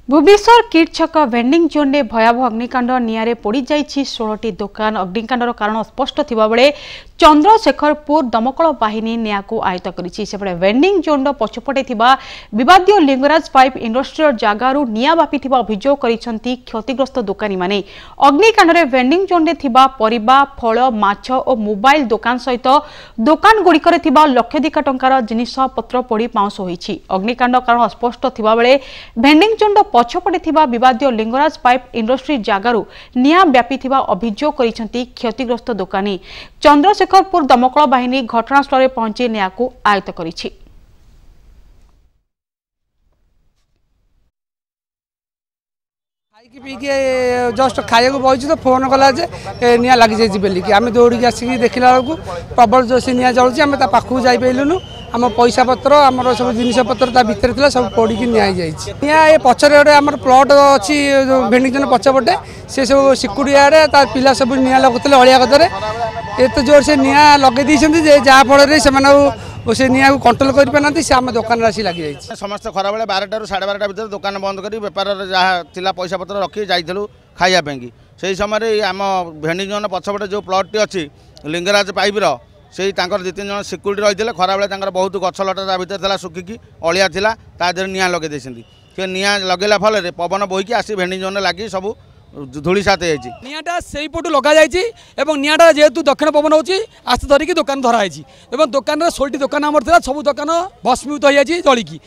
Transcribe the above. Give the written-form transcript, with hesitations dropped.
Bhubaneswar kit छक vending zone में भयावह अग्निकांड निआरे पोड़ी जाइछि 16टी दुकान। अग्निकांडर कारण स्पष्ट थिबा बेले चंद्रशेखरपुर दमकल बाहिनी निया को आयत्त करिछि। सेपटे भेंडिंग जोन पछपटे थिबा विवादित लिंगराज पाइप इंडस्ट्रियल जगारु निया व्यापीथिबा अभियोग करिसंती क्षतिग्रस्त दुकानी माने। अग्निकांड रे भेंडिंग जोन रे थिबा परिबा फल माछ और मोबाइल दुकान सहित दुकान गुड़िकरे थिबा लक्षाधिक टंकार जिनिस पत्र पोड़ी पाउंस होइछि। अग्निकांड कारण स्पष्ट थिबा बेले भेंडिंग जोन पछपटे थिबा विवादित लिंगराज पाइप इंडस्ट्री जगारु निया व्यापीथिबा अभियोग करिसंती क्षतिग्रस्त दुकानी। चंद्रशेखरपुर दमकल बाहिनी घटनास्थल में पहुंची निया को आयत्त करिछि। खाई पी के जस्ट खाया बही तो फोन कला निया लगी जाइए बोलिकी आम दौड़ी आसिक देखला बेलू प्रबल जोश निया जलुची आम पाखक जापलुनु। आम पैसा पत्र आमर सब जिनस पत्र भितर था सब पोड़ी निया निया ये पचर गोटे आम प्लट अच्छी भेंडिंग जोन पछपटे से सब सिकुड़िया पिला सब निया लगुले अलिया गदे एत जोर से निया लगे जहाँफल से निया कंट्रोल कर पाना से आम दुकान आसी लगी जाइए। समस्त खरा बेले 12 ରୁ 12:30 भितर दुकान बंद कर बेपार जहाँ थिला पैसा पत्र रखी जाइलु खाइापी से समय आम भेंडिंग जोन पछपटे जो प्लट टी अच्छी लिंगराज पाइपर से 2-3 जन सिक्यूरीटी रही खरा बेले बहुत गछ लटा भितर था सुखिकी अलिया था तादेह निया लगे से निया लगेला फल पवन बोईकी आसी भेंडिंग जोन लगी सब धूली साथ निआटा से पटू लग जाए निआटा जेहेतु दक्षिण पवन होची आस्ते धरिकी दुकान धराई दुकान 16टी दुकान आमर था सब दुकान भस्मीभूत हो जलिकी